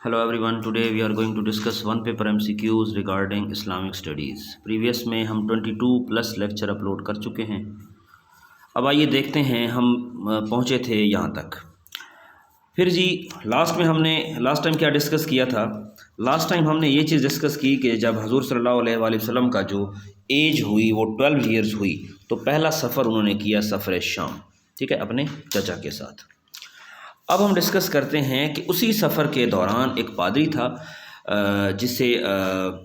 Hello everyone, today we are going to discuss one paper MCQs regarding Islamic studies. Previous में हम 22 plus lecture upload कर चुके हैं। अब आइए देखते हैं हम पहुँचे थे यहाँ तक। फिर जी लास्ट टाइम क्या डिस्कस किया था। लास्ट टाइम हमने ये चीज़ डिस्कस की कि जब हजूर सल्लल्लाहु अलैहि वसल्लम का जो एज हुई वो 12 ईयर्स हुई तो पहला सफ़र उन्होंने किया सफ़र शाम, ठीक है, अपने चचा के साथ। अब हम डिस्कस करते हैं कि उसी सफ़र के दौरान एक पादरी था जिसे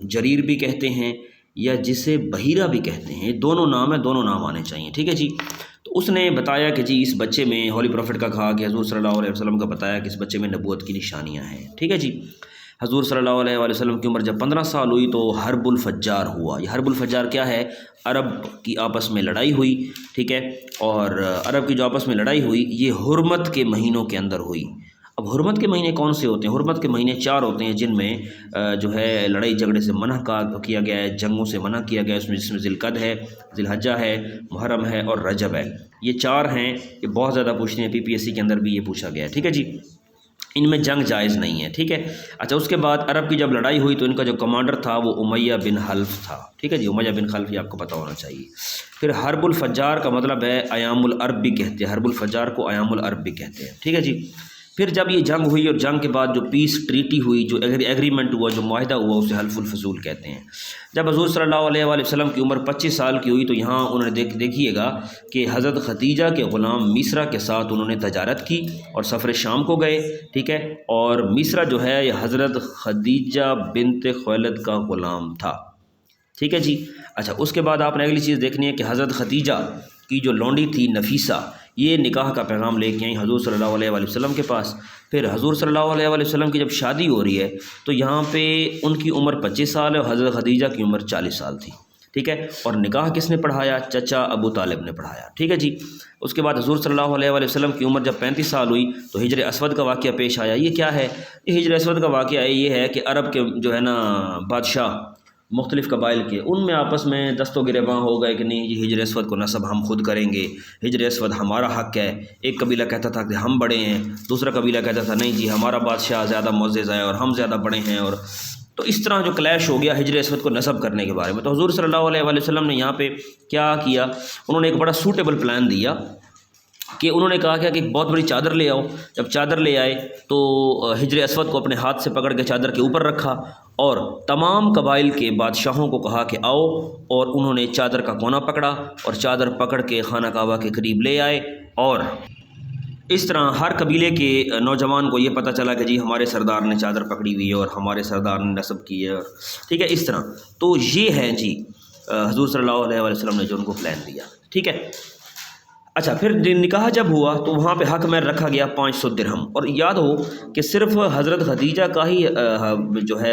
जरीर भी कहते हैं या जिसे बहीरा भी कहते हैं, दोनों नाम है, दोनों नाम आने चाहिए, ठीक है जी। तो उसने बताया कि जी इस बच्चे में हॉली प्रॉफिट का कहा कि हजूर सल्लल्लाहु अलैहि वसल्लम का बताया कि इस बच्चे में नबूवत की निशानियां हैं, ठीक है जी। हजूर सल्लल्लाहु अलैहि वसल्लम की उम्र जब 15 साल हुई तो हर्बुल फज्जार हुआ। ये हर्बुल फज्जार क्या है? अरब की आपस में लड़ाई हुई, ठीक है। और अरब की जो आपस में लड़ाई हुई ये हुर्मत के महीनों के अंदर हुई। अब हुर्मत के महीने कौन से होते हैं? हुर्मत के महीने 4 होते हैं जिनमें जो है लड़ाई झगड़े से मना किया गया है, जंगों से मना किया गया है। उसमें जिसमें ज़िलक़द है, ज़िलहज्जा है, मुहर्रम है और रजब है। ये 4 हैं। ये बहुत ज़्यादा पूछते हैं, PPSC के अंदर भी ये पूछा गया है, ठीक है जी। इनमें जंग जायज़ नहीं है, ठीक है। अच्छा, उसके बाद अरब की जब लड़ाई हुई तो इनका जो कमांडर था वो उमैया बिन हल्फ था, ठीक है जी। उमैया बिन हल्फ ये आपको पता होना चाहिए। फिर हर्बुल फज्जार का मतलब है अयामुल अरब भी कहते हैं, हर्बुल फज्जार को अयामुल अरब भी कहते हैं, ठीक है जी। फिर जब ये जंग हुई और जंग के बाद जो पीस ट्रीटी हुई, जो एग्रीमेंट हुआ, जो मुआहिदा हुआ, उसे हल्फुल फजूल कहते हैं। जब हज़ूर सल्लल्लाहु अलैहि वसल्लम की उम्र 25 साल की हुई तो यहाँ उन्होंने देखिएगा कि हज़रत खदीजा के ग़ुलाम मिस्रा के साथ उन्होंने तजारत की और सफ़र शाम को गए, ठीक है। और मिस्रा जो है ये हज़रत खदीजा बिनत खुवैलिद का ग़ुलाम था, ठीक है जी। अच्छा, उसके बाद आपने अगली चीज़ देखनी है कि हज़रत खदीजा की जो लौंडी थी नफीसा, ये निकाह का पैगाम लेके आई हजूर सल्लल्लाहु अलैहि वसल्लम के पास। फिर हजूर सल्लल्लाहु अलैहि वसल्लम की जब शादी हो रही है तो यहाँ पे उनकी उम्र 25 साल है और हज़रत खदीजा की उम्र 40 साल थी, ठीक है। और निकाह किसने पढ़ाया? चचा अबू तालिब ने पढ़ाया, ठीक है जी। उसके बाद हजूर सल्लल्लाहु अलैहि वसल्लम की उम्र जब 35 साल हुई तो हिजर असवद का वाक़या पेश आया। ये क्या है? ये हिजर असवद का वाक़या ये है कि अरब के जो है ना बादशाह मुख्तलिफ़ कबाइल के, उनमें आपस में दस्तो गिरेबां हो गए कि नहीं, ये हिजर असवद को नस्ब हम खुद करेंगे, हिजर असवद हमारा हक़ है। एक कबीला कहता था कि हम बड़े हैं, दूसरा कबीला कहता था नहीं जी हमारा बादशाह ज़्यादा मुअज़्ज़ज़ है और हम ज़्यादा बड़े हैं। और तो इस तरह जो क्लैश हो गया हिजर असवद को नस्ब करने के बारे में। तो हुज़ूर सल्लल्लाहु अलैहि वसल्लम ने यहाँ पे क्या किया? उन्होंने एक बड़ा सूटेबल प्लान दिया कि उन्होंने कहा कि एक बहुत बड़ी चादर ले आओ। जब चादर ले आए तो हिजर असवद को अपने हाथ से पकड़ के चादर के ऊपर रखा और तमाम कबाइल के बादशाहों को कहा कि आओ, और उन्होंने चादर का कोना पकड़ा और चादर पकड़ के खाना काबा के करीब ले आए। और इस तरह हर कबीले के नौजवान को ये पता चला कि जी हमारे सरदार ने चादर पकड़ी हुई है और हमारे सरदार ने नस्ब की है, ठीक है। इस तरह तो ये है जी हुज़ूर सल्लल्लाहु अलैहि वसल्लम ने जो उनको प्लान दिया, ठीक है। अच्छा, फिर निकाह जब हुआ तो वहाँ पे हक़ महर रखा गया 500 दिरहम। और याद हो कि सिर्फ हज़रत खदीजा का ही जो है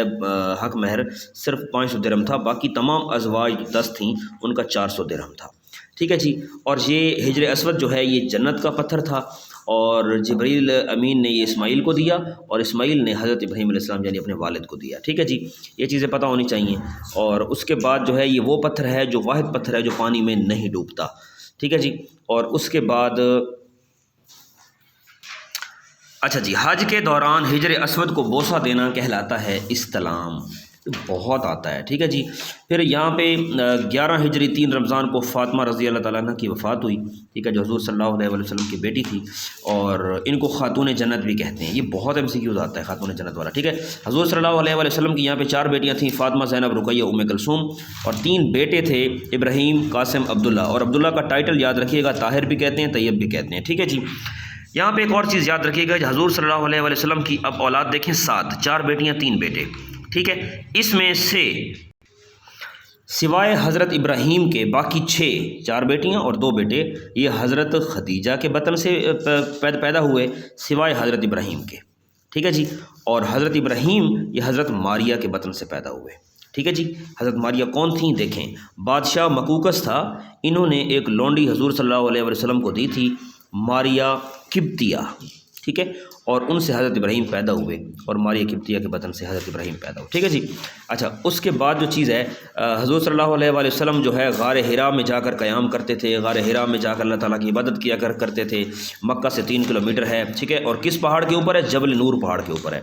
हक़ महर सिर्फ 500 दिरहम था, बाकी तमाम अज़वाज 10 थीं उनका 400 दिरहम था, ठीक है जी। और ये हिजर असवद जो है ये जन्नत का पत्थर था और जिब्रील अमीन ने ये इस्माइल को दिया और इस्माइल ने हज़रत इब्राहीम अलैहिस्सलाम यानी अपने वालिद को दिया, ठीक है जी। ये चीज़ें पता होनी चाहिए। और उसके बाद जो है ये वो पत्थर है जो वाहिद पत्थर है जो पानी में नहीं डूबता, ठीक है जी। और उसके बाद अच्छा जी, हज के दौरान हिजर असवद को बोसा देना कहलाता है इस्तलाम। बहुत आता है, ठीक है जी। फिर यहाँ पे 11 हिजरी 3 रमज़ान को फ़ातिमा रज़ी अल्लाह ताला अन्हा की वफ़ात हुई, ठीक है, जो हज़ूर सल्लल्लाहु अलैहि वसल्लम की बेटी थी। और इनको खातून जन्नत भी कहते हैं। ये बहुत MCQs आता है खातून जन्नत वाला, ठीक है। हज़ूर सल्लल्लाहु अलैहि वसल्लम की यहाँ पे 4 बेटियाँ थीं, फ़ातिमा, ज़ैनब, रुक़ैया, उम्मे कुलसूम। और 3 बेटे थे, इब्राहीम, कासिम, अब्दुल्ला। और अब्दुल्ला का टाइटल याद रखिएगा, ताहिर भी कहते हैं, तैयब भी कहते हैं, ठीक है जी। यहाँ पे एक और चीज़ याद रखिएगा, हज़ूर सल्लल्लाहु अलैहि वसल्लम की अब औलाद देखें 7, 4 बेटियाँ 3 बेटे, ठीक है। इसमें से सिवाय हज़रत इब्राहीम के बाकी 6, 4 बेटियाँ और 2 बेटे, ये हज़रत खदीजा के बतन से पैदा हुए सिवाय हज़रत इब्राहीम के, ठीक है जी। और हज़रत इब्राहीम ये हज़रत मारिया के बतन से पैदा हुए, ठीक है जी। हज़रत मारिया कौन थी? देखें, बादशाह मकूकस था, इन्होंने एक लौंडी हज़ूर सल्लल्लाहु अलैहि वसल्लम को दी थी, मारिया किब्तिया, ठीक है। और उनसे हज़रत इब्राहीम पैदा हुए और मारिया किब्तिया के बतन से हज़रत इब्राहीम पैदा हुए, ठीक है जी। अच्छा, उसके बाद जो चीज़ है हज़रत सल्लल्लाहु अलैहि वसल्लम जो है गार हिरा में जाकर क़याम करते थे, गार हिरा में जाकर अल्लाह ताला की इबादत किया करते थे। मक्का से 3 किलोमीटर है, ठीक है। और किस पहाड़ के ऊपर है? जबल नूर पहाड़ के ऊपर है।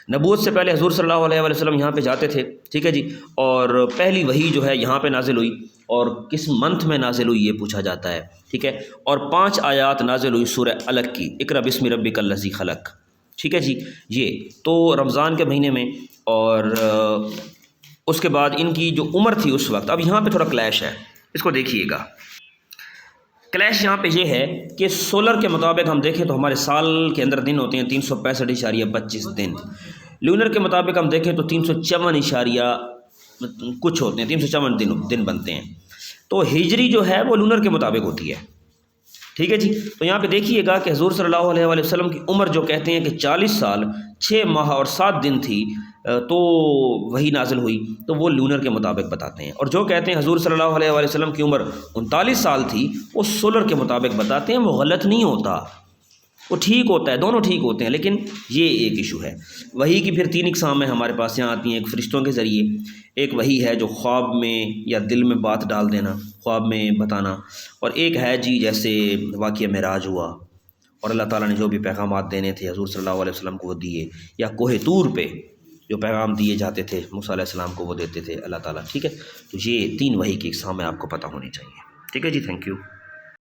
نبوت سے پہلے حضور صلی اللہ علیہ وسلم یہاں پہ جاتے تھے، ٹھیک ہے جی، اور پہلی وحی جو ہے یہاں پہ نازل ہوئی، اور کس منتھ میں نازل ہوئی یہ پوچھا جاتا ہے، ٹھیک ہے، اور 5 آیات نازل ہوئی سورہ علق کی، اقرأ بسم ربک الذی خلق، ٹھیک ہے جی، یہ تو رمضان کے مہینے میں، اور اس کے بعد ان کی جو عمر تھی اس وقت، اب یہاں پہ تھوڑا کلیش ہے، اس کو دیکھیے گا۔ کلیش یہاں پہ یہ ہے کہ سولر کے مطابق ہم دیکھیں تو ہمارے سال کے اندر دن ہوتے ہیں 365.25 دن، لونر کے مطابق ہم دیکھیں تو 354 کچھ ہوتے ہیں، 354 دن بنتے ہیں، تو ہجری جو ہے وہ لونر کے مطابق ہوتی ہے، ٹھیک ہے جی۔ تو یہاں پہ دیکھیے گا کہ حضور صلی اللہ علیہ وسلم کی عمر جو کہتے ہیں کہ 40 سال 6 ماہ اور 7 دن تھی، تو وہی نازل ہوئی، تو وہ لونر کے مطابق بتاتے ہیں، اور جو کہتے ہیں حضور صلی اللہ علیہ وسلم کی عمر 39 سال تھی، وہ سولر کے مطابق بتاتے ہیں، وہ غلط نہیں ہوتا، وہ ٹھیک ہوتا ہے، دونوں ٹھیک ہوتے ہیں، لیکن یہ ایک ایشو ہے۔ وحی کی پھر 3 اقسام ہیں ہمارے پاس یہاں آتی ہیں، ایک فرشتوں کے ذریعے، ایک وحی ہے جو خواب میں یا دل میں بات ڈال دینا، خواب میں بتانا، اور ایک ہے جی جیسے واقعہ معراج ہوا، اور اللہ تعالیٰ نے جو بھی پیغامات دینے تھے حضور صلی اللہ علیہ وسلم کو وہ دیے، یا کوہ طور پہ جو پیغام دیے جاتے تھے موسیٰ علیہ السلام کو وہ دیتے تھے اللہ تعالیٰ، ٹھیک ہے۔ تو یہ 3 وحی کی اقسام میں آپ کو پتہ ہونی چاہیے، ٹھیک ہے جی، تھینک یو۔